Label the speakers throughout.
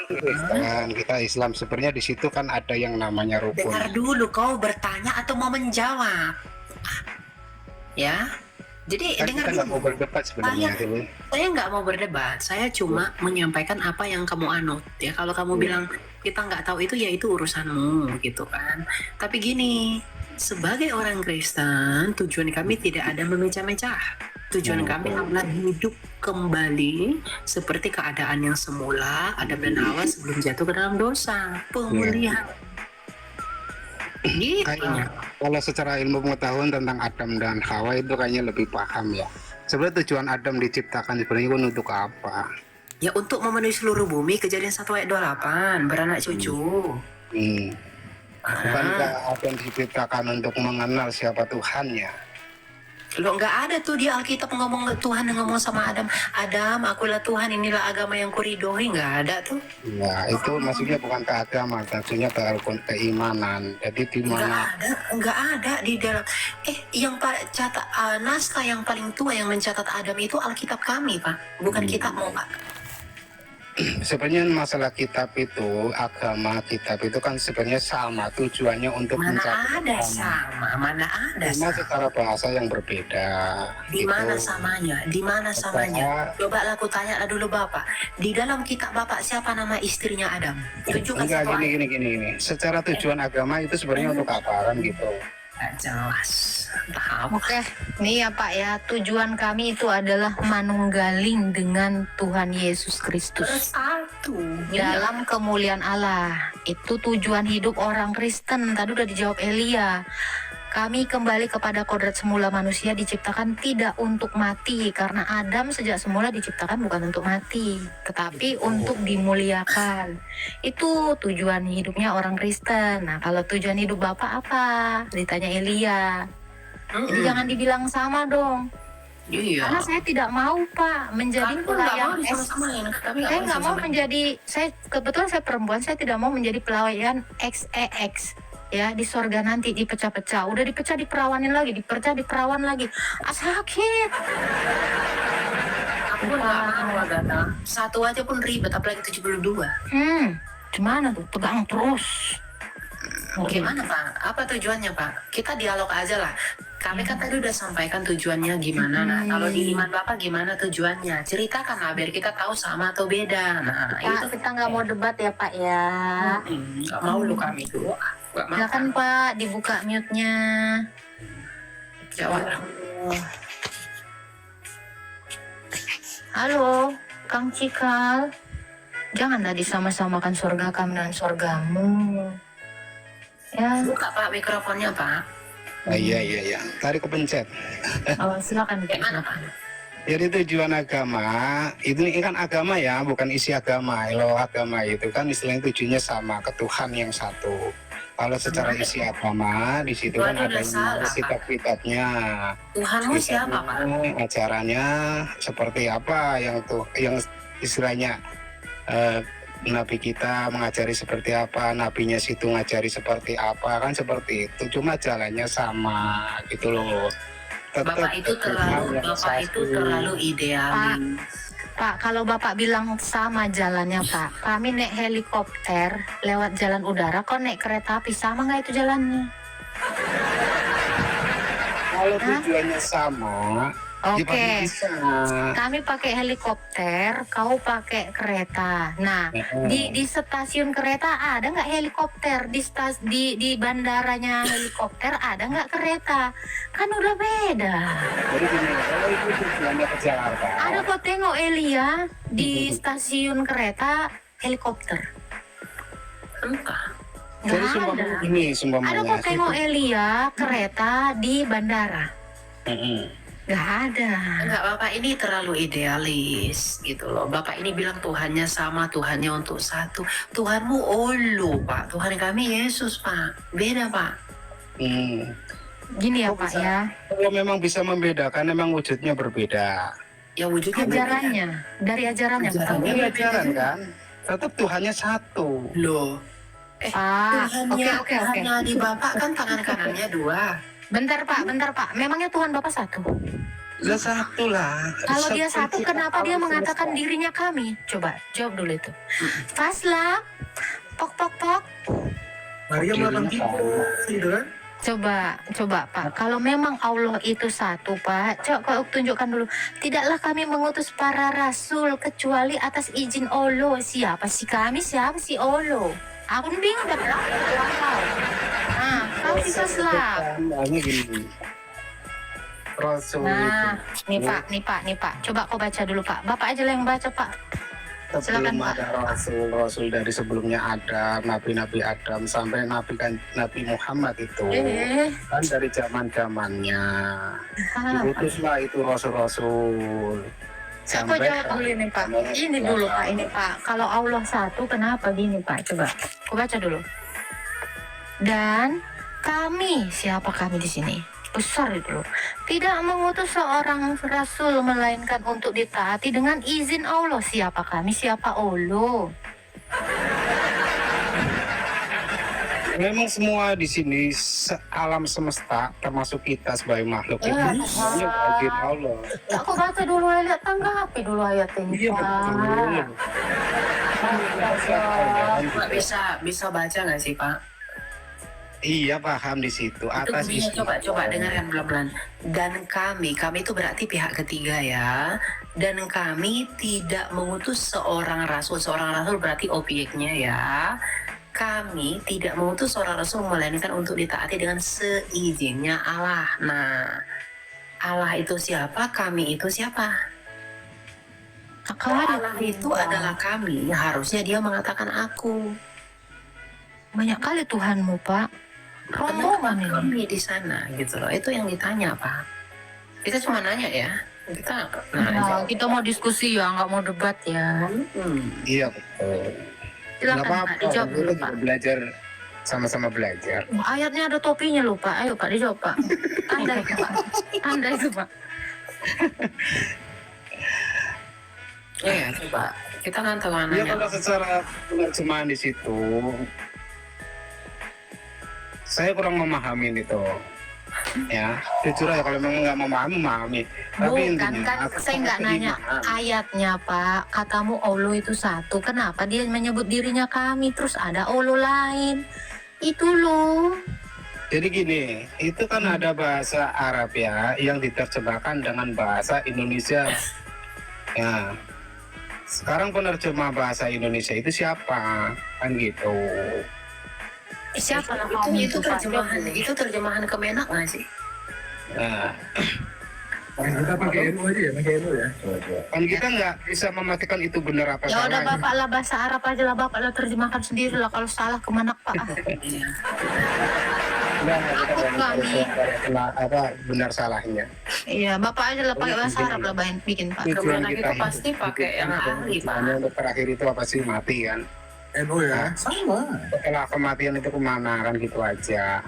Speaker 1: Kristen, kita Islam. Sebenarnya di situ kan ada yang namanya rukun.
Speaker 2: Dengar dulu, kau bertanya atau mau menjawab? Ya, jadi
Speaker 1: Kan
Speaker 2: dengar
Speaker 1: kita nggak
Speaker 2: dulu.
Speaker 1: mau berdebat sebenarnya.
Speaker 2: Saya nggak mau berdebat, saya cuma menyampaikan apa yang kamu anut. Ya, kalau kamu bilang kita nggak tahu itu, ya itu urusanmu, gitu kan. Tapi gini, sebagai orang Kristen, tujuan kami tidak ada memecah-mecah. Tujuan kami adalah hidup kembali seperti keadaan yang semula, Adam dan Hawa sebelum jatuh ke dalam dosa. Pemulihan. Gitu.
Speaker 1: Kayaknya kalau secara ilmu pengetahuan tentang Adam dan Hawa itu kayaknya lebih paham ya. Sebenarnya tujuan Adam diciptakan sebenarnya kan untuk apa?
Speaker 2: Ya untuk memenuhi seluruh bumi, Kejadian 1 ayat 28, beranak cucu.
Speaker 1: Bukankah Adam diciptakan untuk mengenal siapa Tuhannya?
Speaker 2: Lo nggak ada tuh di Alkitab ngomong Tuhan yang ngomong sama Adam, Adam, akulah Tuhan, inilah agama yang kuridhoi, nggak ada tuh.
Speaker 1: Ya, itu maksudnya bukan ke agama, maksudnya ke keimanan. Jadi di mana?
Speaker 2: Nggak ada di dalam. Yang catat naskah yang paling tua yang mencatat Adam itu Alkitab kami, Pak, bukan kitabmu, Pak.
Speaker 1: Sebenarnya masalah kitab itu, agama kitab itu kan sebenarnya sama tujuannya untuk
Speaker 2: Mana
Speaker 1: mencapai
Speaker 2: ada
Speaker 1: agama.
Speaker 2: sama, mana ada
Speaker 1: Cuma
Speaker 2: sama.
Speaker 1: secara bahasa yang berbeda.
Speaker 2: Di
Speaker 1: gitu.
Speaker 2: mana samanya? Di mana samanya? Coba aku tanya dulu Bapak. Di dalam kitab Bapak siapa nama istrinya Adam? Tunjukkan
Speaker 1: Enggak,
Speaker 2: satu ayat.
Speaker 1: gini. Secara tujuan agama itu sebenarnya untuk apa kan gitu.
Speaker 2: Nggak jelas. Tahu.
Speaker 3: Oke, nih ya Pak ya, tujuan kami itu adalah manunggaling dengan Tuhan Yesus Kristus
Speaker 2: Bersatu.
Speaker 3: dalam kemuliaan Allah. Itu tujuan hidup orang Kristen. Tadi udah dijawab Elia. Kami kembali kepada kodrat semula, manusia diciptakan tidak untuk mati, karena Adam sejak semula diciptakan bukan untuk mati, tetapi untuk dimuliakan. Itu tujuan hidupnya orang Kristen. Nah, kalau tujuan hidup Bapak apa? Ditanya Elia. Jadi jangan dibilang sama dong.
Speaker 2: Iya.
Speaker 3: Karena saya tidak mau Pak menjadi pelayan saya nggak mau menjadi, saya kebetulan saya perempuan, saya tidak mau menjadi pelayan XEX ya di sorga nanti, dipecah-pecah, udah dipecah diperawanin lagi, dipecah diperawan lagi, sakit.
Speaker 2: Aku nggak mau Agatha. Satu aja pun ribet, apalagi 72.
Speaker 3: Gimana tuh, tegang terus.
Speaker 2: Gimana Pak? Apa tujuannya Pak? Kita dialog aja lah. Kami kan tadi udah sampaikan tujuannya gimana. Nah, kalau di iman Bapak gimana tujuannya? Ceritakan lah biar kita tahu sama atau beda. Nah,
Speaker 3: Pak,
Speaker 2: itu
Speaker 3: kita nggak mau debat ya Pak ya.
Speaker 2: nggak mau lu kami tuh.
Speaker 3: Silakan Pak, dibuka mute-nya.
Speaker 2: Jawab.
Speaker 3: Halo, Kang Cikal. Janganlah disama-samakan surga kami dengan surgamu. Ya.
Speaker 2: Buka Pak mikrofonnya Pak.
Speaker 1: Iya. Tadi kepencet.
Speaker 3: Oh, silakan.
Speaker 2: Gimana Pak?
Speaker 1: Jadi tujuan agama ini kan agama ya, bukan isi agama. Kalau agama itu kan istilahnya tujuannya sama, ke Tuhan yang satu. Kalau secara isi agama di situ kan ada kitab-kitabnya.
Speaker 2: Tuhanmu siapa Pak?
Speaker 1: Ajarannya seperti apa yang istilahnya Nabi kita mengajari seperti apa, nabinya situ ngajari seperti apa, kan seperti itu. Cuma jalannya sama gitu loh.
Speaker 2: Bapak itu terlalu idealis.
Speaker 3: Pak, kalau Bapak bilang sama jalannya Pak, kami naik helikopter lewat jalan udara, kok naik kereta api, sama nggak itu jalannya?
Speaker 1: Kalau tujuannya sama,
Speaker 3: Oke. Kami pakai helikopter, kau pakai kereta. Nah, di stasiun kereta ada nggak helikopter? Di bandaranya helikopter ada nggak kereta? Kan udah beda.
Speaker 1: Jadi gini, kalau itu tujuannya ke Jakarta.
Speaker 3: Ada kok tengok Elia di stasiun kereta helikopter.
Speaker 2: Entah.
Speaker 1: Jadi sumpamanya
Speaker 3: Ada kok tengok Elia kereta di bandara. Gak ada.
Speaker 2: Enggak, Bapak ini terlalu idealis gitu loh. Bapak ini bilang Tuhannya sama, Tuhannya untuk satu. Tuhanmu Olo Pak, Tuhan kami Yesus Pak. Beda Pak.
Speaker 3: Gini ya Pak ya.
Speaker 1: Kalau memang bisa membedakan, memang wujudnya berbeda.
Speaker 2: Ya wujudnya
Speaker 3: ajarannya, dari ajarannya.
Speaker 1: Dari ajaran kan, tetap Tuhannya satu.
Speaker 2: Loh.
Speaker 3: Oke.
Speaker 2: Tuhannya di Bapak kan tangan kanannya dua.
Speaker 3: Bentar Pak. Memangnya Tuhan Bapak satu?
Speaker 1: Lah satu lah.
Speaker 3: Kalau dia satu,
Speaker 1: Seperti
Speaker 3: kenapa dia
Speaker 1: alam
Speaker 3: mengatakan
Speaker 1: semesta.
Speaker 3: dirinya kami? Coba jawab dulu itu. Fasla, pok pok pok.
Speaker 4: Maria melakukan
Speaker 1: Dirinya
Speaker 4: tipu, gitu kan?
Speaker 3: Coba Pak. Kalau memang Allah itu satu Pak, coba tunjukkan dulu. Tidaklah kami mengutus para rasul kecuali atas izin Allah. Siapa sih kami? Siapa sih Allah? Aku bingung dah. Nah, kau bisa selap.
Speaker 1: Hanya gini. Rasul
Speaker 3: Nah,
Speaker 1: itu
Speaker 3: nih Pak. Coba kau baca dulu Pak. Bapak aja lah yang baca Pak.
Speaker 1: sebelum
Speaker 3: Silakan, Pak.
Speaker 1: ada rasul dari sebelumnya ada nabi-nabi Adam sampai Nabi Muhammad itu kan dari zaman-zamannya diutuslah itu rasul-rasul
Speaker 3: Aku jawab dulu ini Pak. Ini dulu Pak, ini Pak. Kalau Allah satu, kenapa gini Pak? Coba, aku baca dulu. Dan kami, siapa kami di sini? Besar itu loh. Tidak mengutus seorang rasul melainkan untuk ditaati dengan izin Allah. Siapa kami? Siapa Allah?
Speaker 1: memang semua di sini alam semesta termasuk kita sebagai makhluk itu semuanya bagian Allah.
Speaker 3: Aku baca dulu ayat, tanggapi dulu ayat ini
Speaker 1: Iya betul.
Speaker 2: Pak bisa baca nggak sih Pak?
Speaker 1: Iya paham di situ
Speaker 2: Itu
Speaker 1: atas
Speaker 2: bunyinya
Speaker 1: istilah.
Speaker 2: coba dengarkan pelan-pelan. Dan kami itu berarti pihak ketiga ya. Dan kami tidak mengutus seorang rasul berarti objeknya ya. Kami tidak mengutus seorang rasul melainkan untuk ditaati dengan seizinnya Allah. Nah, Allah itu siapa? Kami itu siapa? Allah itu adalah kami. Harusnya dia mengatakan aku.
Speaker 3: banyak kali Tuhanmu Pak. Rombongan
Speaker 2: Kenapa
Speaker 3: ini.
Speaker 2: kami di sana gitu loh. Itu yang ditanya Pak. Kita cuma nanya ya. Kita
Speaker 3: Nah, kita mau diskusi ya, nggak mau debat ya.
Speaker 1: Iya betul.
Speaker 3: Silakan
Speaker 1: Nggak
Speaker 3: Pak, dijawab dulu
Speaker 1: kita
Speaker 3: Pak.
Speaker 1: belajar sama-sama belajar.
Speaker 3: Ayatnya ada topinya loh Pak. Ayo Pak, dijawab Pak. Anda itu Pak. Anda itu Pak.
Speaker 2: Iya coba. Kita kan tahu
Speaker 1: Ya
Speaker 2: nanya.
Speaker 1: kalau secara penerjemahan di situ saya kurang memahami itu. Ya, jujur aja kalau memang nggak memahami. Tapi
Speaker 3: Bukan
Speaker 1: intinya,
Speaker 3: kan,
Speaker 1: aku
Speaker 3: saya nggak
Speaker 1: pasti
Speaker 3: nanya
Speaker 1: gimana.
Speaker 3: ayatnya Pak. Katamu Allah itu satu. Kenapa dia menyebut dirinya kami? Terus ada Allah lain. Itu loh.
Speaker 1: Jadi gini, itu kan ada bahasa Arab ya yang diterjemahkan dengan bahasa Indonesia. Ya, sekarang penerjemah bahasa Indonesia itu siapa? Kan gitu.
Speaker 3: Siapa lah
Speaker 2: Itu terjemahan Kemenak nggak sih?
Speaker 1: Nah,
Speaker 4: Kita pakai NU aja ya, pakai NU ya.
Speaker 1: kan kita nggak bisa memastikan itu benar apa
Speaker 3: Ya udah
Speaker 1: salahnya.
Speaker 3: Bapak lah bahasa Arab aja lah Bapak lah terjemahkan sendiri lah kalau salah kemana Pak.
Speaker 2: Iya.
Speaker 1: Nggak, kita
Speaker 3: Takut
Speaker 1: nggak
Speaker 3: kami.
Speaker 1: tahu apa benar salahnya.
Speaker 3: Iya Bapak aja lah pakai bahasa Arab lah bikin Pak.
Speaker 1: Tujuan
Speaker 2: Kemenak
Speaker 1: kita
Speaker 2: itu pasti pakai yang ahli Pak.
Speaker 1: tujuannya untuk terakhir itu apa sih, mati kan?
Speaker 4: NU ya, sama.
Speaker 1: Setelah kematian itu kemana kan gitu aja.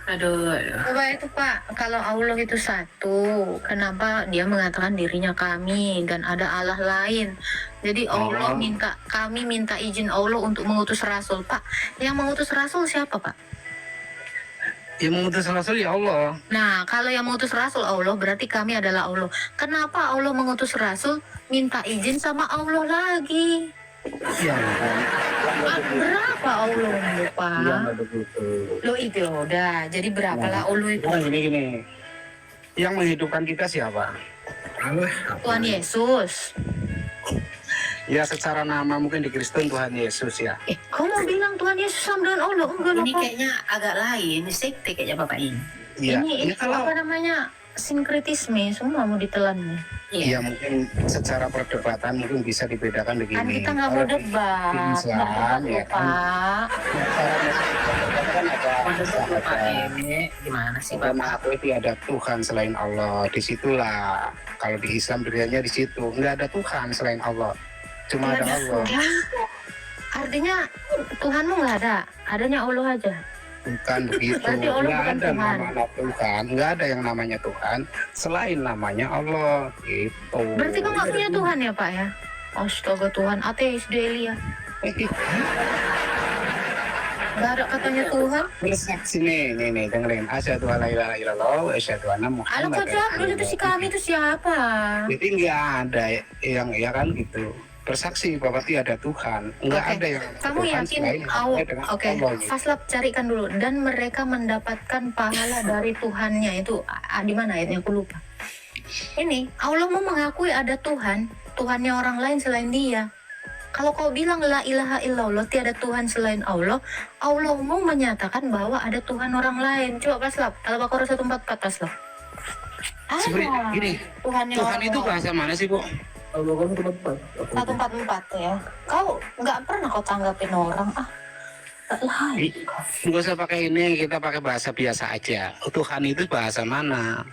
Speaker 2: Aduh.
Speaker 3: Coba itu Pak, kalau Allah itu satu, kenapa dia mengatakan dirinya kami dan ada Allah lain? Jadi Allah kami minta izin Allah untuk mengutus Rasul Pak. Yang mengutus Rasul siapa Pak?
Speaker 1: Yang mengutus Rasul ya Allah.
Speaker 3: Nah, kalau yang mengutus Rasul Allah berarti kami adalah Allah. Kenapa Allah mengutus Rasul minta izin sama Allah lagi?
Speaker 1: Iya kan?
Speaker 3: Berapa Allah lu Pak?
Speaker 1: Iya nggak begitu.
Speaker 3: Lo itu udah, jadi berapalah Allah itu?
Speaker 1: Nah, gini. Yang menghidupkan kita siapa?
Speaker 4: Allah.
Speaker 3: Tuhan Yesus.
Speaker 1: Ya secara nama mungkin di Kristen Tuhan Yesus ya.
Speaker 3: Kau mau bilang Tuhan Yesus sama dengan Allah? Enggak lah
Speaker 2: Ini
Speaker 3: Pak.
Speaker 2: kayaknya agak lain, sekte kayaknya Bapak ini.
Speaker 1: Iya.
Speaker 3: Ini
Speaker 1: Ya, kalau
Speaker 3: apa namanya? Sinkretisme, semua mau ditelan nih.
Speaker 1: ya mungkin secara perdebatan mungkin bisa dibedakan begini.
Speaker 3: Kan kita nggak mau
Speaker 1: Kalau di
Speaker 3: debat.
Speaker 1: Islam,
Speaker 3: Nggak
Speaker 1: ya kan.
Speaker 3: Pak.
Speaker 1: kan ada
Speaker 2: Menurut Bapak ini gimana sih
Speaker 1: karena
Speaker 2: Bapak?
Speaker 1: aku itu ada Tuhan selain Allah. Disitulah kalau di Islam bedanya di situ. Nggak ada Tuhan selain Allah. Cuma ada Allah.
Speaker 3: Ya, artinya Tuhanmu nggak ada, adanya Allah aja.
Speaker 1: Bukan begitu.
Speaker 3: Berarti Allah
Speaker 1: Nggak
Speaker 3: bukan
Speaker 1: ada
Speaker 3: Tuhan.
Speaker 1: nama Tuhan. Nggak ada yang namanya Tuhan selain namanya Allah. Gitu.
Speaker 3: Berarti kau nggak punya Tuhan ya Pak ya? Astaga Tuhan, ateis Delia. Gak ada katanya Tuhan.
Speaker 1: Bersaksi nih, dengerin. Asyhadu alla ilaha illallah wa asyhadu anna
Speaker 3: Alah
Speaker 1: Muhammadar
Speaker 3: kau jawab dulu itu si kami itu siapa?
Speaker 1: Jadi nggak ada yang ya kan gitu. Bersaksi bahwa tiada Tuhan. Nggak
Speaker 3: Oke.
Speaker 1: ada yang
Speaker 3: Kamu
Speaker 1: Tuhan
Speaker 3: yakin
Speaker 1: selain hanya dengan
Speaker 3: Oke,
Speaker 1: Allah, gitu.
Speaker 3: Faslab carikan dulu. Dan mereka mendapatkan pahala dari Tuhannya. Itu di mana ayatnya? Aku lupa. Ini Allah mau mengakui ada Tuhan, Tuhannya orang lain selain Dia. Kalau kau bilang la ilaha illallah, tiada Tuhan selain Allah, Allah mau menyatakan bahwa ada Tuhan orang lain. Coba Faslab, Al-Baqarah 144 Faslab.
Speaker 1: Sebenarnya gini,
Speaker 3: Tuhannya
Speaker 1: Tuhan
Speaker 3: orang
Speaker 1: itu
Speaker 3: lain.
Speaker 1: bahasa mana sih, Bu?
Speaker 4: Kalau kamu tempat
Speaker 3: 144 ya. Kau nggak pernah kau tanggapin orang lain.
Speaker 1: Nggak usah pakai ini, kita pakai bahasa biasa aja. Tuhan itu bahasa mana?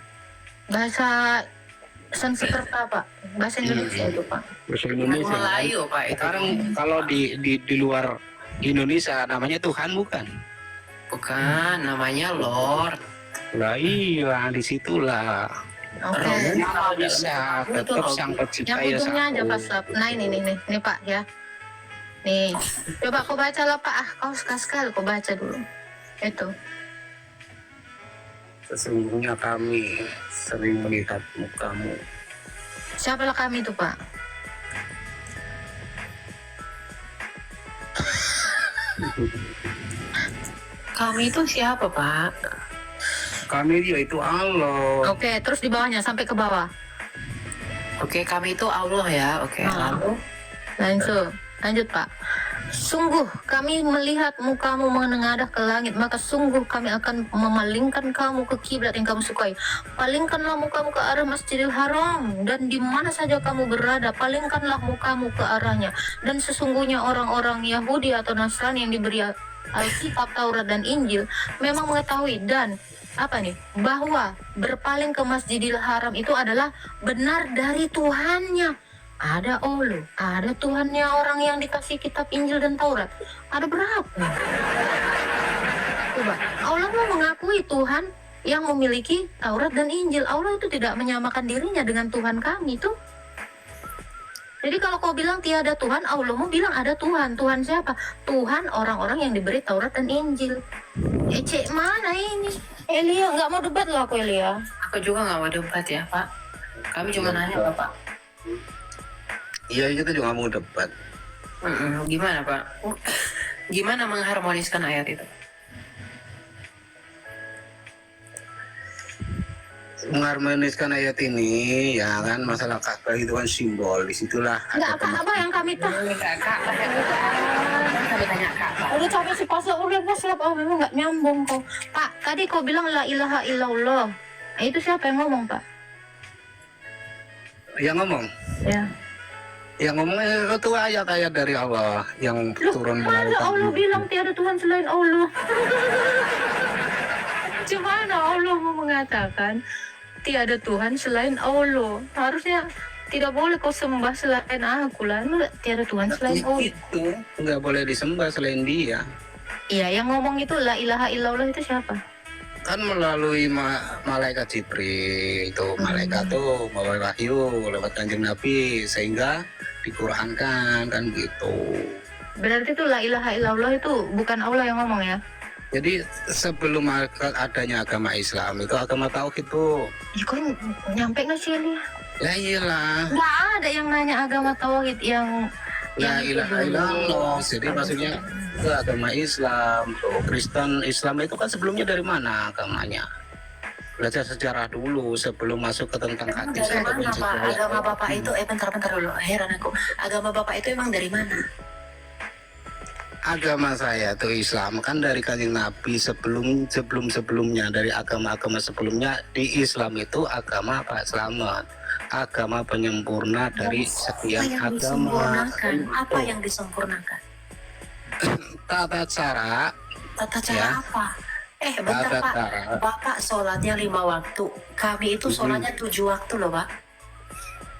Speaker 3: Bahasa Sanskerta Pak, bahasa Indonesia itu Pak.
Speaker 1: Bahasa
Speaker 2: Bukan
Speaker 1: Indonesia.
Speaker 2: Melayu Pak itu.
Speaker 1: Sekarang kalau di luar Indonesia namanya Tuhan bukan?
Speaker 2: Bukan, namanya Lord.
Speaker 1: Lah iya, disitulah.
Speaker 3: Oke.
Speaker 1: Kalau bisa tetap sang pencipta
Speaker 3: Yang
Speaker 1: ya
Speaker 3: ujungnya aja
Speaker 1: satu.
Speaker 3: Pak Slap. Nah ini Pak ya. Nih, coba kau baca lah Pak. Kau sekali kau baca dulu. Itu.
Speaker 1: Sesungguhnya kami sering melihat mukamu.
Speaker 3: Siapalah kami itu Pak?
Speaker 2: Kami itu siapa Pak?
Speaker 1: Kami yaitu Allah.
Speaker 3: Oke, terus di bawahnya sampai ke bawah.
Speaker 2: Oke, kami itu Allah ya. Oke,
Speaker 3: Nah.
Speaker 2: lalu
Speaker 3: Lanjut Pak. Sungguh kami melihat mukamu menengadah ke langit, maka sungguh kami akan memalingkan kamu ke kiblat yang kamu sukai. Palingkanlah mukamu ke arah Masjidil Haram, dan di mana saja kamu berada, palingkanlah mukamu ke arahnya. Dan sesungguhnya orang-orang Yahudi atau Nasrani yang diberi Alkitab, Taurat dan Injil memang mengetahui dan bahwa berpaling ke Masjidil Haram itu adalah benar dari Tuhannya. Ada Allah, ada Tuhannya orang yang dikasih kitab Injil dan Taurat. Ada berapa? Coba, Allah mau mengakui Tuhan yang memiliki Taurat dan Injil. Allah itu tidak menyamakan dirinya dengan Tuhan kami tuh. Jadi kalau kau bilang tiada Tuhan, Allah mau bilang ada Tuhan. Tuhan siapa? Tuhan orang-orang yang diberi Taurat dan Injil. Cek mana ini? Elia, nggak mau debat loh aku Elia.
Speaker 2: aku juga nggak mau debat ya Pak. Kami cuma nanya Bapak.
Speaker 1: Iya, kita juga mau debat.
Speaker 2: Gimana Pak? Gimana mengharmoniskan ayat itu?
Speaker 1: Mengharmoniskan ayat ini, ya kan, masalah Ka'bah itu kan simbol. Disitulah
Speaker 3: Nggak
Speaker 1: ada
Speaker 3: apa-apa yang kami tahu.
Speaker 2: Kakak, kami tanya Kakak.
Speaker 3: Udah capek si pasal, udah memang nggak nyambung kok. Pak, tadi kau bilang la ilaha illallah. Itu siapa yang ngomong Pak?
Speaker 1: yang ngomong.
Speaker 3: Ya.
Speaker 1: Yang ngomong itu ayat-ayat dari Allah yang
Speaker 3: Loh,
Speaker 1: turun
Speaker 3: masa
Speaker 1: melalui
Speaker 3: Allah bilang tiada Tuhan selain Allah? Gimana Allah mau mengatakan tiada Tuhan selain Allah? Harusnya tidak boleh kau sembah selain aku lah. Tiada Tuhan selain Allah.
Speaker 1: itu nggak boleh disembah selain Dia.
Speaker 3: Iya, yang ngomong itu la ilaha illallah itu siapa?
Speaker 1: Kan melalui malaikat Jibril itu, malaikat tuh bawa wahyu lewat Kanjeng Nabi sehingga diqurankan kan gitu.
Speaker 3: Berarti itu la ilaha illallah itu bukan Allah yang ngomong ya?
Speaker 1: Jadi sebelum adanya agama Islam itu agama tauhid tuh.
Speaker 3: Ya kok nyampe nggak sih ini?
Speaker 1: Ya iyalah.
Speaker 3: Nggak ada yang nanya agama tauhid yang
Speaker 1: La
Speaker 3: itu
Speaker 1: ilaha
Speaker 3: dulu.
Speaker 1: illallah. Jadi maksudnya itu agama Islam tuh. Kristen Islam itu kan sebelumnya dari mana agamanya? Belajar sejarah dulu sebelum masuk ke tentang
Speaker 2: Emang
Speaker 1: hadis
Speaker 2: dari
Speaker 1: atau
Speaker 2: mana
Speaker 1: prinsip
Speaker 2: Pak?
Speaker 1: ayat.
Speaker 2: Agama Bapak itu, bentar dulu, heran aku. Agama Bapak itu emang dari mana?
Speaker 1: Agama saya tuh Islam kan dari Kanjeng Nabi sebelumnya dari agama-agama sebelumnya. Di Islam itu agama apa? Selamat, agama penyempurna dari sekian
Speaker 2: Apa yang
Speaker 1: agama.
Speaker 2: disempurnakan? Apa yang disempurnakan?
Speaker 1: Tata cara,
Speaker 2: Tata cara
Speaker 1: Ya.
Speaker 2: apa? Bentar
Speaker 1: tata
Speaker 2: Pak.
Speaker 1: cara.
Speaker 2: Bapak sholatnya 5 waktu. Kami itu sholatnya 7 waktu loh Pak.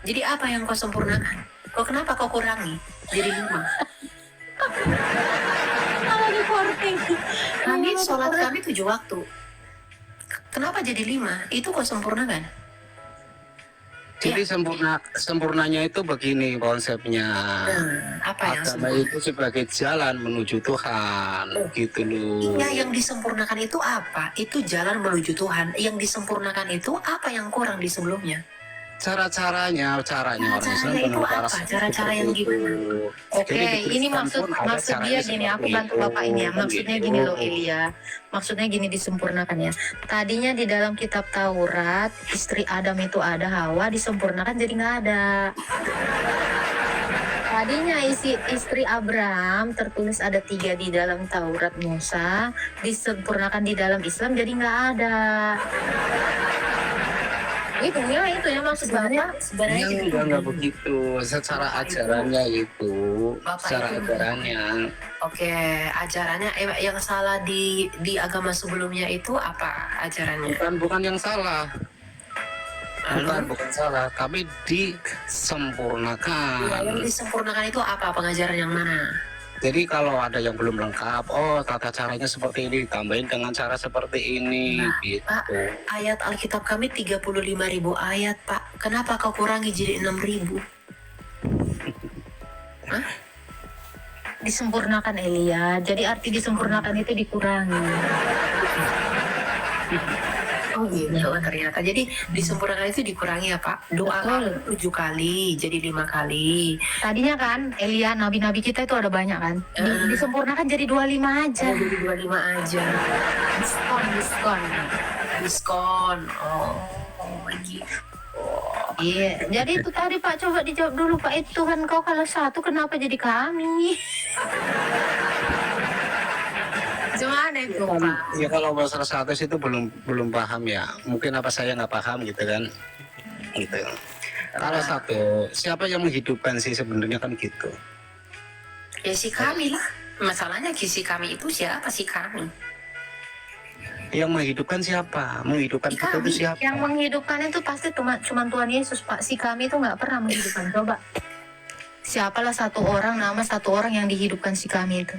Speaker 2: Jadi apa yang kau sempurnakan? Kok kenapa kau kurangi? Jadi 5.
Speaker 3: Kalau di korting.
Speaker 2: Kami sholat kami 7 waktu. Kenapa jadi 5? Itu kau sempurnakan?
Speaker 1: Jadi sempurnanya itu begini konsepnya.
Speaker 2: Apa yang
Speaker 1: Agama itu sebagai jalan menuju Tuhan, gitu loh.
Speaker 2: Iya, yang disempurnakan itu apa? Itu jalan menuju Tuhan. Yang disempurnakan itu apa yang kurang di sebelumnya?
Speaker 1: Caranya orang Islam
Speaker 2: Caranya itu
Speaker 1: penuh
Speaker 2: apa? Cara-cara yang gimana?
Speaker 3: Oke,
Speaker 1: Jadi di
Speaker 3: ini
Speaker 1: Kristen pun ada
Speaker 3: maksud dia
Speaker 1: caranya
Speaker 3: gini, aku
Speaker 1: seperti
Speaker 3: bantu
Speaker 1: itu,
Speaker 3: Bapak ini ya. Maksudnya
Speaker 1: gitu.
Speaker 3: gini loh Elia. Maksudnya gini disempurnakan ya. Tadinya di dalam kitab Taurat, istri Adam itu ada, Hawa disempurnakan jadi nggak ada. Tadinya istri Abraham tertulis ada 3 di dalam Taurat Musa, disempurnakan di dalam Islam jadi nggak ada. Itu ya maksud Bapak.
Speaker 2: Sebenarnya
Speaker 1: Yang
Speaker 2: itu
Speaker 1: enggak begitu, secara ajarannya itu,
Speaker 2: Bapak
Speaker 1: secara
Speaker 2: itu-
Speaker 1: ajarannya.
Speaker 2: Oke, ajarannya yang salah di agama sebelumnya itu apa ajarannya?
Speaker 1: Bukan yang salah.
Speaker 2: Lalu?
Speaker 1: Bukan salah, tapi
Speaker 2: Iya,
Speaker 1: disempurnakan.
Speaker 2: yang disempurnakan itu apa? Pengajaran yang mana?
Speaker 1: Jadi kalau ada yang belum lengkap, oh tata caranya seperti ini, ditambahin dengan cara seperti ini,
Speaker 2: Nah,
Speaker 1: gitu.
Speaker 2: Pak, ayat Alkitab kami 35.000 ayat, Pak. Kenapa kau kurangi jadi 6.000?
Speaker 3: Disempurnakan Elia. Jadi arti disempurnakan itu dikurangi.
Speaker 2: Oh gitu ternyata. Jadi disempurnakan itu dikurangi ya Pak? Doa
Speaker 3: Betul.
Speaker 2: 7 kali jadi 5 kali.
Speaker 3: Tadinya kan Elia, nabi-nabi kita itu ada banyak kan. Disempurnakan jadi 25 aja.
Speaker 2: Oh, jadi 25 aja. Diskon. Oh gitu.
Speaker 3: Iya, jadi itu tadi Pak, coba dijawab dulu Pak, itu Tuhan kau kalau satu kenapa jadi kami? Gimana itu Pak?
Speaker 1: Ya kalau masalah status itu belum paham ya. Mungkin apa saya nggak paham gitu kan. Gitu. Kalau satu, siapa yang menghidupkan sih sebenarnya kan gitu.
Speaker 2: Ya si kami lah. Masalahnya si kami itu siapa si kami?
Speaker 1: Yang menghidupkan siapa? Menghidupkan kita
Speaker 2: Kami.
Speaker 1: itu siapa?
Speaker 3: Yang menghidupkan itu pasti cuma Tuhan Yesus Pak. Si kami itu nggak pernah menghidupkan. Coba siapalah satu orang, nama satu orang yang dihidupkan si kami itu.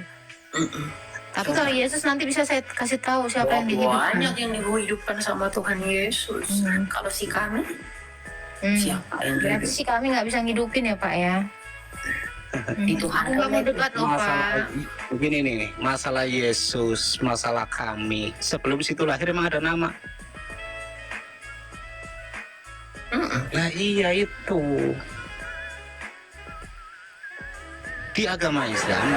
Speaker 3: Tapi kalau Yesus nanti bisa saya kasih tahu siapa yang dihidupkan.
Speaker 2: Banyak yang dihidupkan sama Tuhan Yesus. Kalau si kami siapa yang
Speaker 3: Berarti si kami nggak bisa ngidupin ya Pak ya?
Speaker 2: Itu
Speaker 3: Aku nggak mau dekat loh
Speaker 1: Masalah
Speaker 3: Pak.
Speaker 1: begini nih, masalah Yesus, masalah kami. Sebelum situ lahir emang ada nama. Nah iya itu. Di agama Islam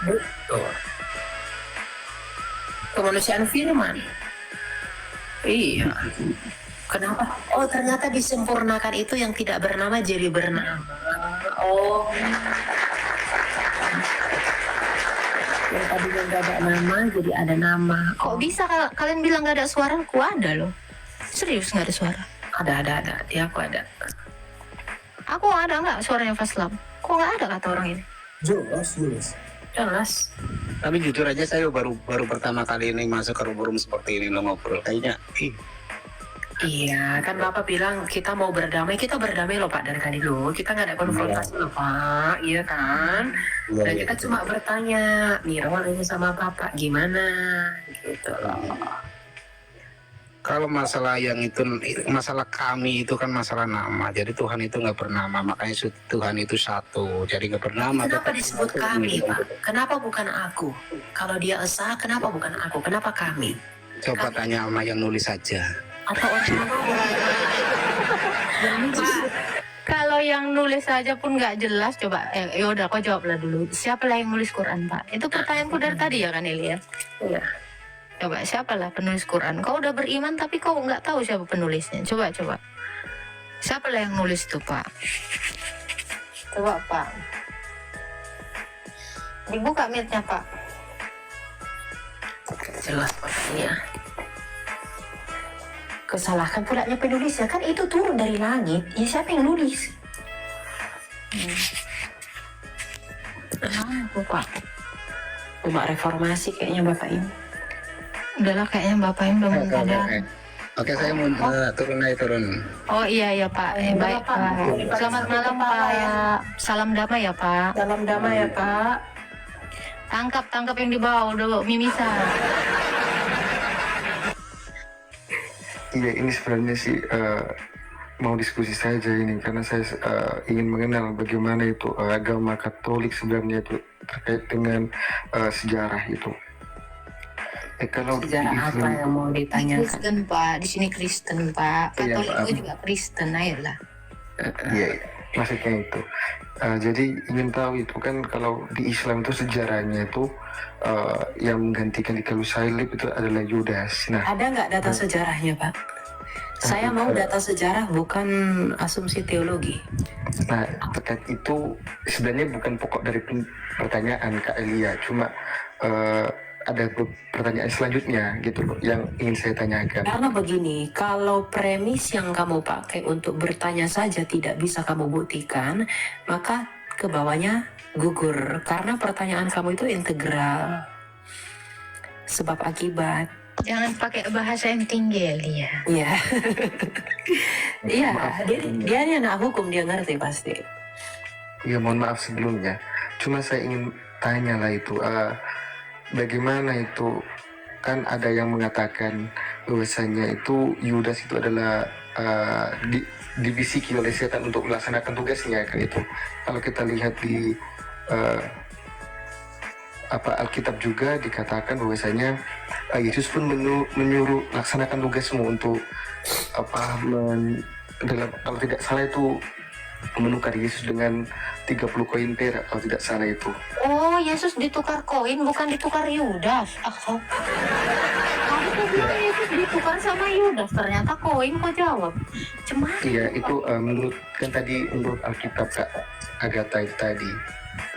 Speaker 2: Betul. Kemanusiaan firman. Iya. Kenapa? Oh ternyata disempurnakan itu yang tidak bernama jadi bernama. Oh. Yang tadinya nggak ada nama jadi ada nama.
Speaker 3: Kok bisa kalian bilang nggak ada suara? Aku ada loh. Serius nggak ada suara?
Speaker 2: Ada. Ya aku ada.
Speaker 3: Aku ada nggak suaranya Faslam? Kok nggak ada kata orang ini?
Speaker 2: Jelas.
Speaker 1: tapi jujur aja saya baru pertama kali ini masuk ke room seperti ini lo ngobrol kayaknya
Speaker 2: Iya, kan Bapak bilang kita mau berdamai, kita berdamai loh Pak dari tadi dulu. Kita nggak ada konfrontasi loh Pak, iya kan? Dan kita cuma bertanya, Mira ini sama Bapak gimana, gitu loh.
Speaker 1: kalau masalah yang itu, masalah kami itu kan masalah nama. Jadi Tuhan itu nggak bernama, makanya Tuhan itu satu. Jadi nggak bernama.
Speaker 2: Kenapa disebut kami Pak? Kenapa bukan aku? Kalau dia esa, kenapa bukan aku? Kenapa kami?
Speaker 1: Coba tanya sama yang nulis saja.
Speaker 2: Atau orang
Speaker 3: Kalau yang nulis saja pun nggak jelas, coba yaudah kau jawablah dulu. Siapa lah yang nulis Quran Pak? Itu pertanyaanku dari tadi ya kan Elia?
Speaker 2: Iya.
Speaker 3: Coba siapalah penulis Quran? Kau udah beriman tapi kau nggak tahu siapa penulisnya. Coba. Siapa lah yang nulis tuh Pak? Coba Pak. Dibuka mic-nya Pak.
Speaker 2: Jelas Pak ya. Kesalahkan pulanya penulis ya kan itu turun dari langit. Ya siapa yang nulis?
Speaker 3: Aku Pak.
Speaker 2: Cuma reformasi kayaknya Bapak ini.
Speaker 3: Udahlah kayaknya Bapak yang belum ada.
Speaker 1: Oke, saya mau turun.
Speaker 3: Oh iya Pak. Baik Pak. Selamat malam Pak. Salam damai ya Pak.
Speaker 2: Salam damai ya Pak.
Speaker 3: Tangkap yang di bawah udah mimisan.
Speaker 5: Iya, ini sebenarnya sih mau diskusi saja ini karena saya ingin mengenal bagaimana itu agama Katolik sebenarnya itu terkait dengan sejarah itu. Kalau di
Speaker 2: Sejarah apa
Speaker 5: Islam,
Speaker 2: yang mau ditanyakan?
Speaker 3: Kristen Pak, di sini Kristen Pak.
Speaker 5: Iya,
Speaker 3: Katolik
Speaker 5: Pak.
Speaker 3: itu juga Kristen, ayolah.
Speaker 5: iya, maksudnya itu. Jadi ingin tahu itu kan kalau di Islam itu sejarahnya itu yang menggantikan di kayu salib itu adalah Yudas. Nah,
Speaker 2: Ada nggak data sejarahnya, Pak? Saya mau data sejarah, bukan asumsi teologi.
Speaker 5: Nah, terkait itu sebenarnya bukan pokok dari pertanyaan Kak Elia, cuma ada pertanyaan selanjutnya gitu loh yang ingin saya tanyakan.
Speaker 2: Karena begini, kalau premis yang kamu pakai untuk bertanya saja tidak bisa kamu buktikan, maka ke bawahnya gugur. Karena pertanyaan kamu itu integral. Sebab akibat.
Speaker 3: Jangan pakai bahasa yang tinggi Elia.
Speaker 2: Iya. Iya, dia ini anak hukum, dia ngerti pasti.
Speaker 5: Ya mohon maaf sebelumnya, cuma saya ingin tanya lah itu bagaimana itu kan ada yang mengatakan bahwasanya itu Yudas itu adalah dibisiki oleh setan untuk melaksanakan tugasnya kan itu. Kalau kita lihat di Alkitab juga dikatakan bahwasanya Yesus pun menyuruh laksanakan tugasmu untuk dalam kalau tidak salah itu menukar Yesus dengan 30 koin perak kalau tidak salah itu.
Speaker 3: Oh, Yesus ditukar koin, bukan ditukar Yudas. Aku tuh bilang Yesus ditukar sama Yudas, ternyata koin kok jawab. Cuma
Speaker 5: Iya itu menurut Alkitab Kak Agatha itu tadi.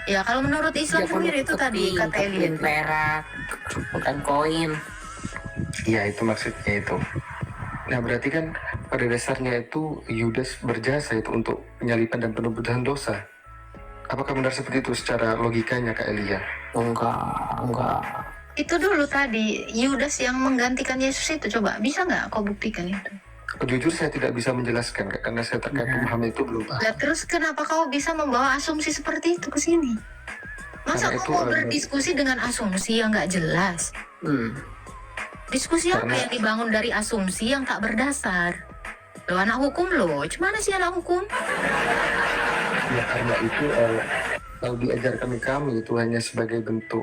Speaker 3: ya kalau menurut Islam sendiri itu tadi kata Elia.
Speaker 2: perak, bukan koin.
Speaker 5: Iya itu maksudnya itu. Nah berarti kan pada dasarnya itu Yudas berjasa itu untuk penyaliban dan penebusan dosa. Apakah benar seperti itu secara logikanya Kak Elia?
Speaker 2: Enggak.
Speaker 3: Itu dulu tadi Yudas yang menggantikan Yesus itu, coba bisa nggak kau buktikan itu?
Speaker 5: Jujur saya tidak bisa menjelaskan Kak, karena saya terkait pemahaman itu belum paham.
Speaker 3: Lah terus kenapa kau bisa membawa asumsi seperti itu ke sini? Masa
Speaker 5: Karena
Speaker 3: kau
Speaker 5: itu
Speaker 3: mau berdiskusi dengan asumsi yang nggak jelas? Diskusi apa
Speaker 5: Karena-
Speaker 3: yang dibangun dari asumsi yang tak berdasar? Lo anak hukum lo, gimana sih anak hukum?
Speaker 5: Ya karena itu kalau diajarkan kami itu hanya sebagai bentuk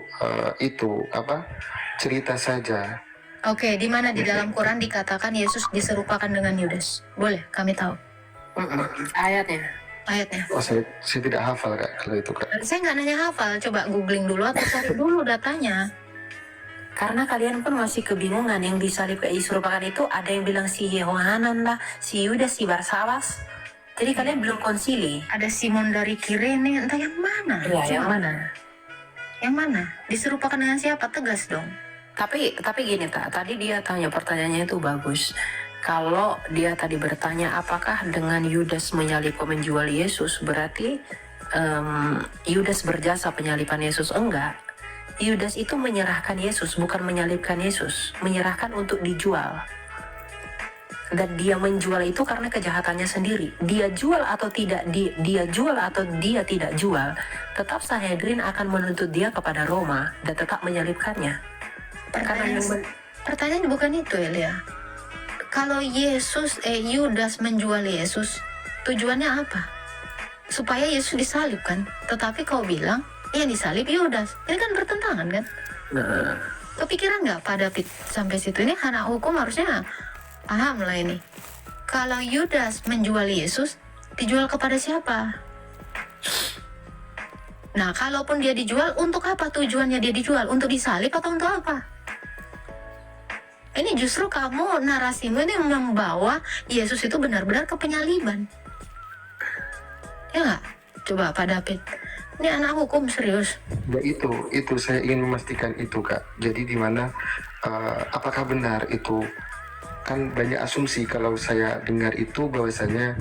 Speaker 5: cerita saja.
Speaker 3: Oke, di mana di dalam Quran dikatakan Yesus diserupakan dengan Yudas? Boleh, kami tahu
Speaker 2: Ayatnya.
Speaker 3: ayatnya.
Speaker 5: Oh saya tidak hafal Kak kalau itu Kak.
Speaker 3: Saya nggak nanya hafal, coba googling dulu atau cari dulu datanya.
Speaker 2: Karena kalian pun masih kebingungan, yang disalib kayak diserupakan itu ada yang bilang si Yohanan lah, si Yudas, si Barsabas. Jadi kalian belum konsili.
Speaker 3: Ada Simon dari Kirene, entah yang mana?
Speaker 2: Iya, yang
Speaker 3: Coba.
Speaker 2: mana?
Speaker 3: Yang mana? Diserupakan dengan siapa? Tegas dong.
Speaker 2: Tapi gini tak, tadi dia tanya pertanyaannya itu bagus. Kalau dia tadi bertanya apakah dengan Yudas menyalib menjual Yesus, berarti Yudas berjasa penyaliban Yesus? Enggak. Yudas itu menyerahkan Yesus, bukan menyalibkan Yesus. Menyerahkan untuk dijual. Dan dia menjual itu karena kejahatannya sendiri. Dia jual atau tidak, dia jual atau dia tidak jual, tetap Sanhedrin akan menuntut dia kepada Roma dan tetap menyalibkannya.
Speaker 3: Pertanyaan bukan itu, Elia. Kalau Yudas menjual Yesus, tujuannya apa? Supaya Yesus disalib kan? Tetapi kau bilang yang disalib Yudas. Ini kan bertentangan kan? Kepikiran nggak Pak David sampai situ? Ini anak hukum harusnya paham lah ini. Kalau Yudas menjual Yesus, dijual kepada siapa? Nah, kalaupun dia dijual, untuk apa tujuannya dia dijual? Untuk disalib atau untuk apa? Ini justru kamu, narasimu ini membawa Yesus itu benar-benar ke penyaliban. Ya nggak? Coba Pak David. Ini anak hukum serius.
Speaker 5: Ya itu saya ingin memastikan itu Kak. Jadi di mana apakah benar itu kan banyak asumsi kalau saya dengar itu bahwasanya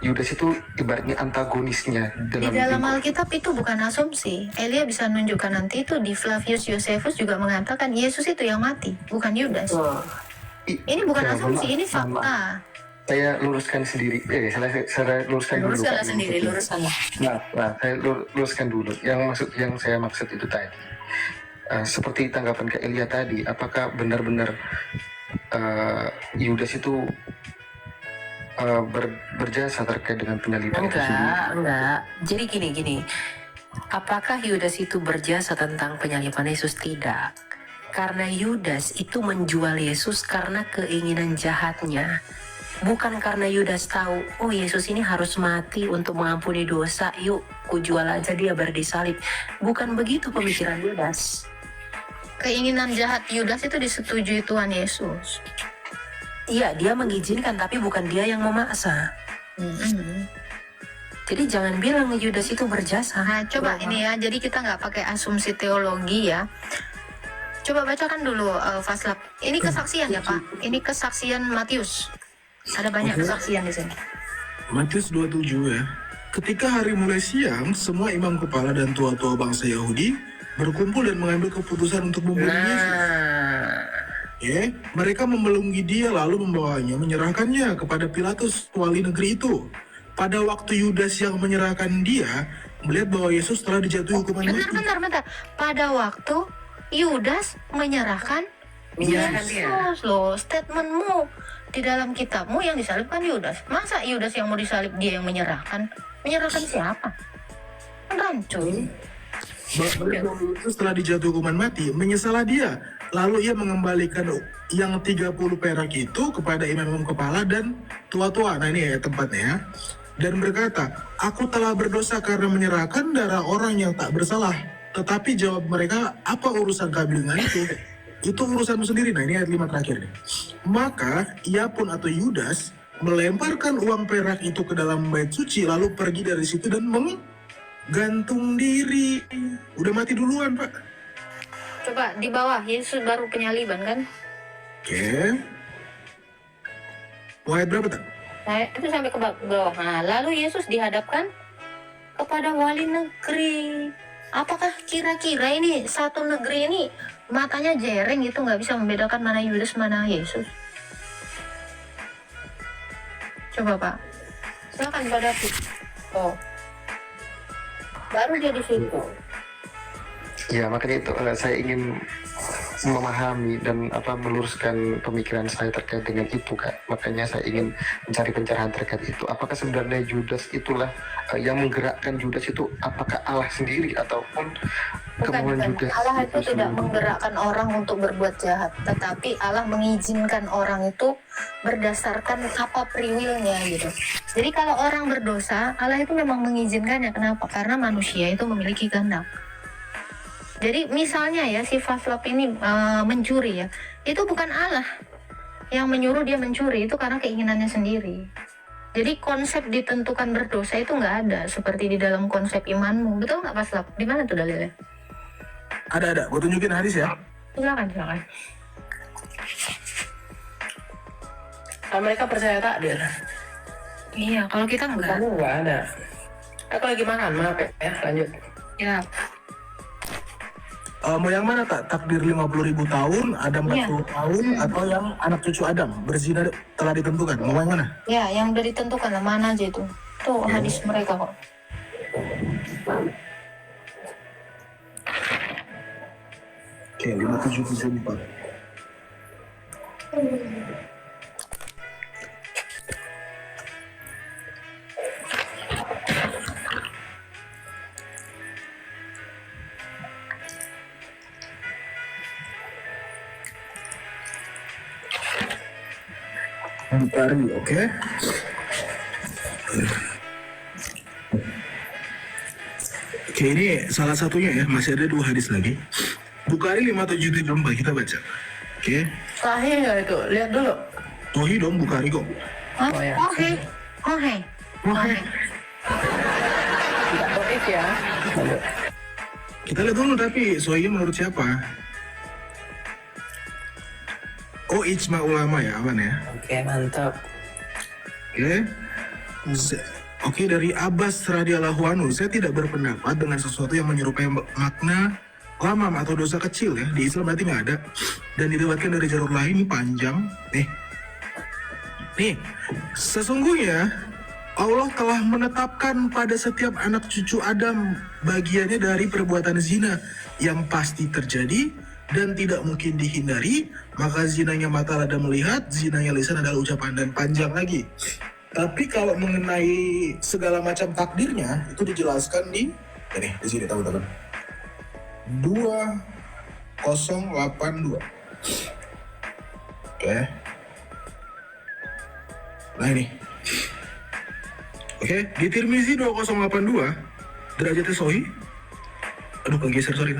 Speaker 5: Yudas itu ibaratnya antagonisnya
Speaker 3: Di dalam
Speaker 5: lingkup-
Speaker 3: Alkitab itu bukan asumsi. Elia bisa nunjukkan nanti itu di Flavius Josephus juga mengatakan Yesus itu yang mati, bukan Yudas. Ini bukan
Speaker 5: Ya,
Speaker 3: asumsi,
Speaker 5: mohon
Speaker 3: ini
Speaker 5: maaf, mohon
Speaker 3: fakta.
Speaker 5: Saya luruskan sendiri. Saya luruskan dulu.
Speaker 3: Luruskanlah
Speaker 5: Kak.
Speaker 3: sendiri, luruskanlah.
Speaker 5: Nah, saya luruskan dulu. Yang saya maksud itu tadi. seperti tanggapan ke Elia tadi, apakah benar-benar Yudas itu berjasa terkait dengan penyaliban itu sendiri?
Speaker 2: Enggak. Jadi gini. Apakah Yudas itu berjasa tentang penyaliban Yesus? Tidak. Karena Yudas itu menjual Yesus karena keinginan jahatnya. Bukan karena Yudas tahu, oh Yesus ini harus mati untuk mengampuni dosa, yuk ku jual aja dia berdisalib. Bukan begitu pemikiran Yudas.
Speaker 3: Keinginan jahat Yudas itu disetujui Tuhan Yesus.
Speaker 2: Iya, dia mengizinkan tapi bukan dia yang memaksa. Jadi jangan bilang Yudas itu berjasa.
Speaker 3: Nah, coba ini ya, jadi kita nggak pakai asumsi teologi ya. Coba bacakan dulu Faslap. Ini kesaksian ya Pak. Ini kesaksian Matius. Ada banyak kesaksian di sini.
Speaker 4: Matius 27 ya. Ketika hari mulai siang, semua imam kepala dan tua-tua bangsa Yahudi berkumpul dan mengambil keputusan untuk membunuh Yesus. Ya, mereka memelungi dia lalu membawanya, menyerahkannya kepada Pilatus, wali negeri itu. Pada waktu Yudas yang menyerahkan dia, melihat bahwa Yesus telah dijatuhi hukuman mati.
Speaker 3: Bentar. Pada waktu Yudas menyerahkan Yesus loh. Statementmu di dalam kitabmu yang disalibkan Yudas. Masa Yudas yang mau disalib dia yang menyerahkan? Menyerahkan siapa? Kan rancu.
Speaker 4: Bahwa Yesus telah dijatuhi hukuman mati, menyesalah dia. Lalu ia mengembalikan yang 30 perak itu kepada imam kepala dan tua-tua. Nah ini ya tempatnya ya. Dan berkata, aku telah berdosa karena menyerahkan darah orang yang tak bersalah. Tetapi jawab mereka, apa urusan kami dengan itu? Itu urusanmu sendiri. Nah ini ayat 5 terakhir nih. Maka ia pun atau Yudas melemparkan uang perak itu ke dalam bait suci, lalu pergi dari situ dan menggantung diri. Udah mati duluan Pak.
Speaker 3: Coba di bawah, Yesus baru penyaliban kan?
Speaker 4: Oke. Ayat berapa tak?
Speaker 3: Nah, itu sampai ke bawah. Nah, lalu Yesus dihadapkan kepada wali negeri. Apakah kira-kira ini satu negeri ini matanya jereng itu nggak bisa membedakan mana Yudas mana Yesus? Coba Pak. Silakan Pak David. Oh. Baru dia di situ.
Speaker 5: Ya, makanya itu saya ingin memahami dan meluruskan pemikiran saya terkait dengan itu, Kak. Makanya saya ingin mencari pencerahan terkait itu. Apakah sebenarnya Yudas itulah yang menggerakkan Yudas itu? Apakah Allah sendiri ataupun kemauan Yudas?
Speaker 3: Allah itu tidak menggerakkan orang untuk berbuat jahat, tetapi Allah mengizinkan orang itu berdasarkan apa priwilnya gitu. Jadi kalau orang berdosa, Allah itu memang mengizinkannya. Kenapa? Karena manusia itu memiliki kehendak. Jadi misalnya ya si Faslap ini mencuri ya, itu bukan Allah yang menyuruh dia mencuri, itu karena keinginannya sendiri. Jadi konsep ditentukan berdosa itu nggak ada seperti di dalam konsep imanmu, betul nggak Faslap? Di mana tuh dalilnya?
Speaker 4: Ada. Gue tunjukin hadis ya.
Speaker 3: Silakan.
Speaker 2: Kalau mereka percaya takdir.
Speaker 3: Iya, kalau kita enggak.
Speaker 2: Kamu nggak ada. Aku lagi makan, maaf ya. Lanjut.
Speaker 3: Ya,
Speaker 4: Mau yang mana tak? Takdir 50.000 tahun, Adam 40 tahun, atau yang anak cucu Adam berzina telah ditentukan? Mau yang mana?
Speaker 3: ya yang udah ditentukan lah, mana aja itu. Tuh hadis mereka kok.
Speaker 4: Oke, 5774. Bukhari, oke. Oke, ini salah satunya ya, masih ada 2 hadis lagi. Bukhari 5774, kita baca. Oke.
Speaker 2: Sahih nggak itu? Lihat dulu.
Speaker 4: Tohi dong Bukhari kok.
Speaker 3: Hah?
Speaker 2: Oh, ya.
Speaker 3: Oke.
Speaker 2: Tidak doif ya. Lanjut.
Speaker 4: Kita lihat dulu tapi Sohinya menurut siapa? Oh, ijma ulama ya, aman ya.
Speaker 2: Oke, mantap.
Speaker 4: Oke. Oke, dari Abbas radhiyallahu anhu, saya tidak berpendapat dengan sesuatu yang menyerupai makna lamam atau dosa kecil ya. Di Islam berarti nggak ada. Dan diriwayatkan dari jalur lain panjang. Nih, sesungguhnya Allah telah menetapkan pada setiap anak cucu Adam bagiannya dari perbuatan zina yang pasti terjadi dan tidak mungkin dihindari. Maka zinanya mata ada melihat, zinanya lisan adalah ucapan, dan panjang lagi. Tapi kalau mengenai segala macam takdirnya itu dijelaskan di sini teman-teman. 2082. Oke. Nah ini. Oke, di Tirmizi 2082 derajatnya sahih. Aduh, kegeser, sorry.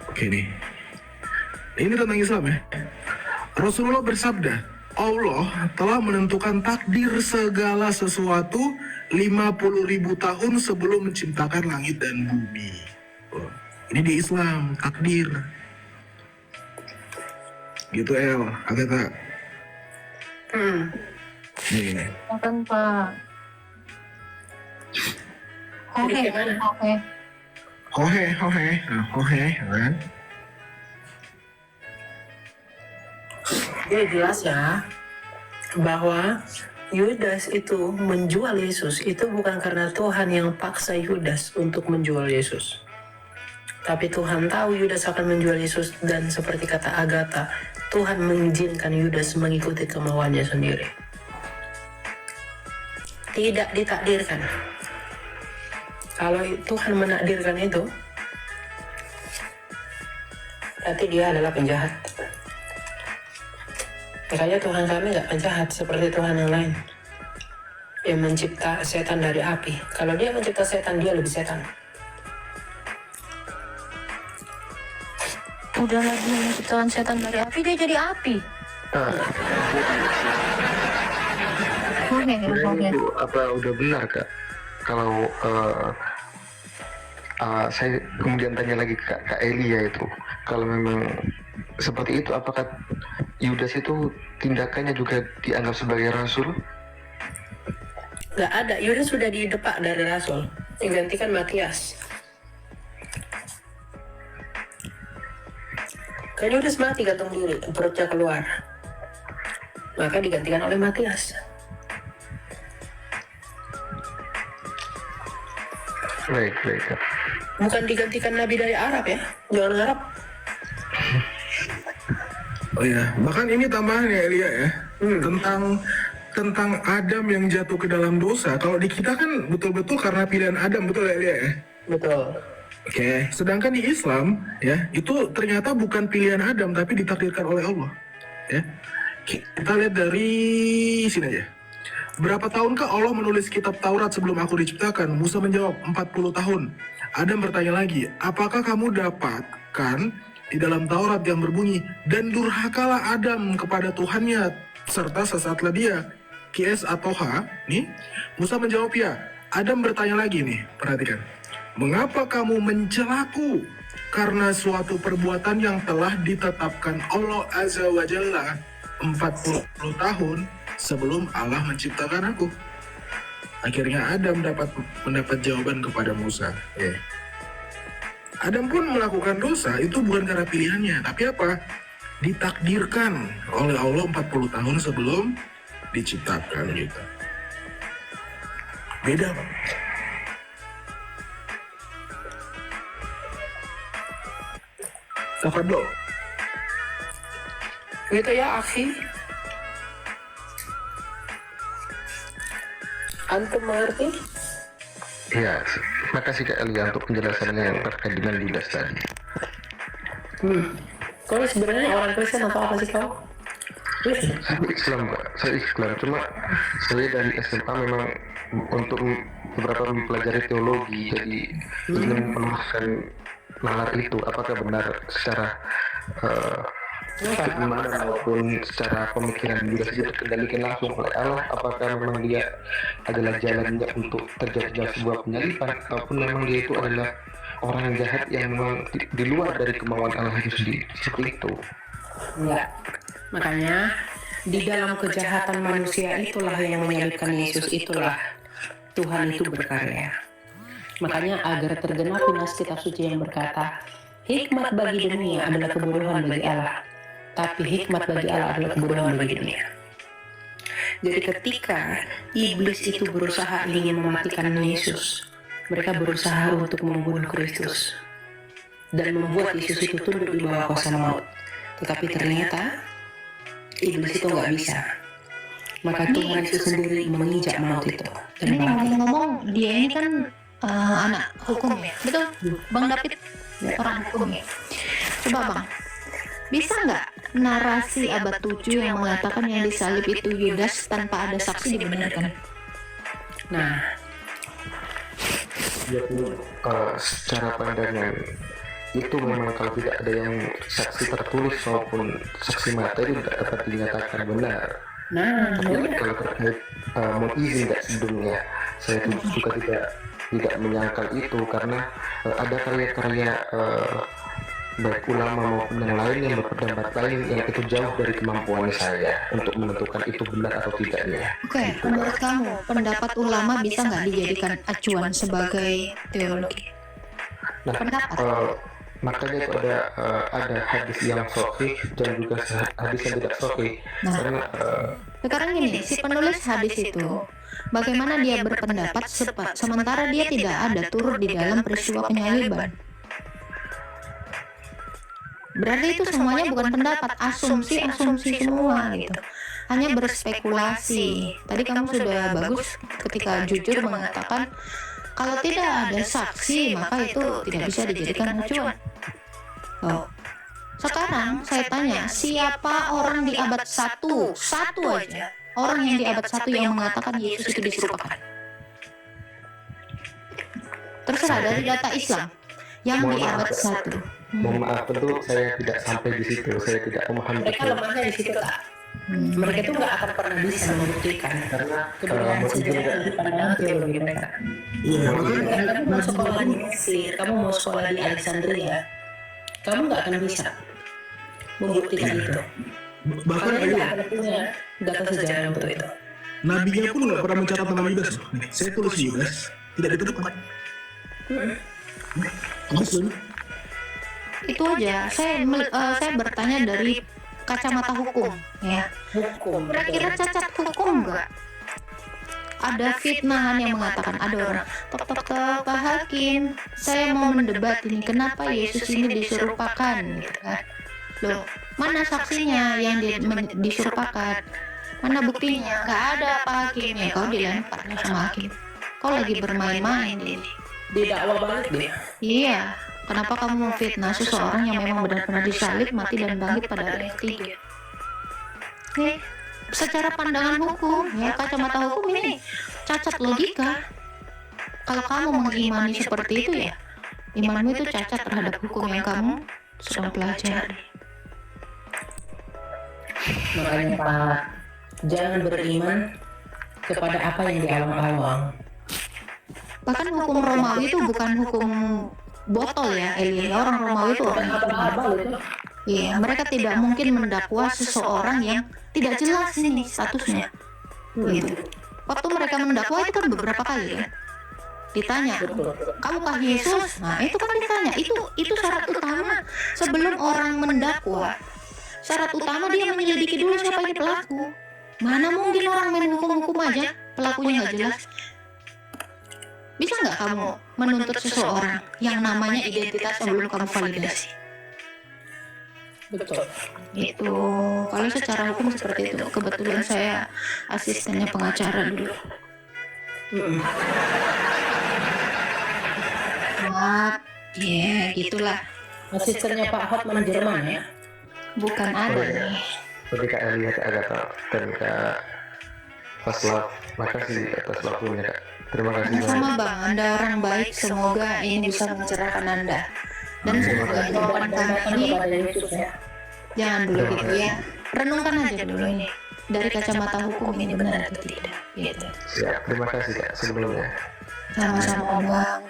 Speaker 4: Oke nih. Ini tentang Islam ya. Rasulullah bersabda, Allah telah menentukan takdir segala sesuatu 50.000 tahun sebelum menciptakan langit dan bumi. Oh, ini di Islam, takdir. Gitu El, Agatha. Nih.
Speaker 3: Makan Pak. Oke,
Speaker 2: gimana?
Speaker 3: oke.
Speaker 4: Hohe, kan?
Speaker 2: Jadi jelas ya bahwa Yudas itu menjual Yesus itu bukan karena Tuhan yang paksa Yudas untuk menjual Yesus. Tapi Tuhan tahu Yudas akan menjual Yesus, dan seperti kata Agatha, Tuhan mengizinkan Yudas mengikuti kemauannya sendiri. Tidak ditakdirkan. Kalau Tuhan menakdirkan itu, berarti dia adalah penjahat. Makanya Tuhan kami nggak penjahat seperti Tuhan yang lain yang mencipta setan dari api. Kalau dia mencipta setan, dia lebih setan.
Speaker 3: Udah lagi menciptakan setan dari api, dia jadi api. Oke.
Speaker 5: Sebenarnya itu apa udah benar Kak? Kalau saya kemudian tanya lagi ke Kak Elia itu, kalau memang seperti itu, apakah Yudas itu tindakannya juga dianggap sebagai rasul?
Speaker 2: Nggak ada, Yudas sudah didepak dari rasul, digantikan Matias. Kan Yudas mati gantung diri, perutnya keluar, maka digantikan oleh Matias.
Speaker 5: Baik Kak.
Speaker 2: Bukan digantikan nabi dari Arab ya, jangan harap.
Speaker 4: Oh ya, bahkan ini tambahan ya Elia ya, tentang Adam yang jatuh ke dalam dosa. Kalau di kita kan betul-betul karena pilihan Adam, betul ya Elia ya?
Speaker 2: Betul.
Speaker 4: Oke, sedangkan di Islam ya itu ternyata bukan pilihan Adam tapi ditakdirkan oleh Allah. Ya, kita lihat dari sini aja. Berapa tahunkah Allah menulis kitab Taurat sebelum aku diciptakan? Musa menjawab 40 tahun. Adam bertanya lagi, apakah kamu dapatkan di dalam Taurat yang berbunyi, dan durhakalah Adam kepada Tuhannya serta sesatlah dia, QS atau H? Nih, Musa menjawab ya. Adam bertanya lagi nih, perhatikan. Mengapa kamu mencelaku? Karena suatu perbuatan yang telah ditetapkan Allah Azza wa Jalla 40 tahun sebelum Allah menciptakan aku. Akhirnya Adam mendapat jawaban kepada Musa. Adam pun melakukan dosa itu bukan karena pilihannya, tapi apa? Ditakdirkan oleh Allah 40 tahun sebelum diciptakan gitu. Beda, Pak. Tafadol.
Speaker 2: Gitu ya, akhi. Antum mengerti?
Speaker 5: Ya, makasih Kak Elia untuk penjelasannya yang terkait dengan Yudas tadi.
Speaker 2: Kau sebenarnya orang Kristen atau apa sih kau? Kristen?
Speaker 5: Saya Islam, cuma saya dari SMA memang untuk beberapa mempelajari teologi, jadi ingin menemukan nalar itu, apakah benar secara keimanan maupun secara pemikiran Yudas itu terkendalikan langsung oleh Allah, apakah memang dia adalah jalannya untuk terjadi sebuah penyalipan, ataupun memang dia itu adalah orang yang jahat yang memang di luar dari kemauan Allah itu sendiri, seperti itu.
Speaker 2: Enggak. Makanya di dalam kejahatan manusia itulah yang menyalibkan Yesus, itulah Tuhan itu berkarya. Makanya agar tergenapi nas kitab suci yang berkata, hikmat bagi dunia adalah kebodohan bagi Allah, tapi hikmat bagi Allah adalah kebodohan bagi dunia. Jadi ketika iblis itu berusaha ingin mematikan Yesus, mereka berusaha untuk membunuh Kristus dan membuat Yesus itu tunduk di bawah kuasa maut. Tetapi ternyata iblis itu nggak bisa. Maka Tuhan Yesus sendiri menginjak maut itu. Dan
Speaker 3: Ini ngomong-ngomong, dia ini kan anak hukum ya, betul? Bang David orang hukum ya. Coba Bang, bisa nggak narasi abad 7 yang mengatakan yang disalib itu Yudas tanpa ada saksi dibenarkan?
Speaker 2: Nah,
Speaker 5: Secara pandangan itu memang kalau tidak ada yang saksi tertulis maupun saksi mata itu tidak dapat dinyatakan benar. Tapi kalau terkait mohon izin nggak sebelumnya, saya juga tidak menyangkal itu karena ada karya-karya baik ulama maupun yang lain yang berpendapat lain yang itu jauh dari kemampuan saya untuk menentukan itu benar atau tidaknya.
Speaker 3: Oke, menurut kamu pendapat ulama bisa nggak dijadikan acuan sebagai teologi?
Speaker 5: Nah, makanya itu ada hadis yang sahih dan juga hadis yang tidak sahih. Karena
Speaker 3: Sekarang gini, si penulis hadis itu bagaimana dia berpendapat sementara dia tidak ada turut di dalam peristiwa penyaliban? Berarti itu semuanya bukan pendapat, asumsi semua gitu. Hanya berspekulasi. Tadi kamu sudah bagus ketika jujur mengatakan kalau tidak ada saksi maka itu tidak bisa dijadikan acuan. Oh. Sekarang saya tanya, siapa orang di abad 1? Satu aja. Orang yang di abad 1 yang mengatakan Yesus itu diserupakan. Terserah dari data Islam yang di abad 1.
Speaker 5: mohon maaf, tentu saya tidak sampai di situ, saya tidak memahami
Speaker 2: mereka
Speaker 5: betul.
Speaker 2: lemahnya di situ tak. Mereka itu nggak akan pernah bisa membuktikan
Speaker 5: Karena
Speaker 2: kebenaran sejarah di pandangan teologi mereka.
Speaker 4: Iya,
Speaker 2: Kamu mau sekolah di Mesir, kamu mau sekolah di Alexandria, kamu nggak akan bisa membuktikan itu.
Speaker 4: bahkan
Speaker 2: Kalian
Speaker 4: ayo,
Speaker 2: nggak akan punya data sejarah untuk itu.
Speaker 4: nabinya pun nggak pernah mencatat nama Yudas. Nih, saya tulis Yudas, tidak ditemukan. Maksudnya,
Speaker 3: Itu aja. Saya bertanya dari kacamata hukum, ya.
Speaker 2: Hukum.
Speaker 3: Kira-kira cacat hukum nggak? Ada fitnahan yang mengatakan ada orang tok Pak Hakim, saya mau mendebat ini kenapa Yesus ini diserupakan, gitu kan? Loh, mana saksinya yang diserupakan? Mana buktinya? Nggak ada Pak Hakim, ya kau dilempar sama Hakim. Kau lagi bermain-main ini.
Speaker 2: Didakwa balik dia.
Speaker 3: Iya, kenapa kamu memfitnah seseorang yang memang benar-benar disalib, mati dan bangkit pada hari ketiga? Oke, secara pandangan hukum, ya kacamata hukum ini cacat logika. Kalau kamu mengimani seperti itu ya, imanmu itu cacat terhadap hukum yang kamu sedang pelajari.
Speaker 2: Makanya Pak, jangan beriman kepada apa yang di awang-awang.
Speaker 3: Bahkan hukum Romawi itu bukan hukum botol ya, Eli. Orang Romawi itu orang
Speaker 2: Abal-abal itu.
Speaker 3: iya, mereka tidak mungkin mendakwa seseorang yang tidak jelas ini statusnya. Gitu. Waktu mereka mendakwa itu kan beberapa kali kan. Ditanya, "Kamukah Yesus?" Nah, itu kan ditanya. Itu syarat utama sebelum orang mendakwa. Syarat utama dia menyelidiki dulu siapa ini pelaku. Mana mungkin orang main hukum-hukum aja, pelakunya nggak jelas. Bisa nggak kamu menuntut seseorang yang namanya identitasnya belum kamu validasi?
Speaker 2: Betul.
Speaker 3: Itu kalau secara hukum seperti itu. Kebetulan saya asistennya pengacara dulu. Maaf, ya gitulah.
Speaker 2: Asistennya Pak Hotman Jerman ya.
Speaker 3: Bukan ada nih.
Speaker 5: Seperti Kak Elia, Kak Agatha, dan Kak Paslav, makasih atas waktunya Kak. Terima kasih banyak.
Speaker 3: Sama Bang, Anda orang baik. Semoga ini bisa mencerahkan Anda. Dan semoga jawaban kami
Speaker 2: Kepada Yesus ya.
Speaker 3: jangan dulu gitu ya. Renungkan aja dulu ini. Dari kacamata hukum ini benar atau tidak. Gitu.
Speaker 5: Ya, terima kasih Kak sebelumnya.
Speaker 3: Sama-sama Bang.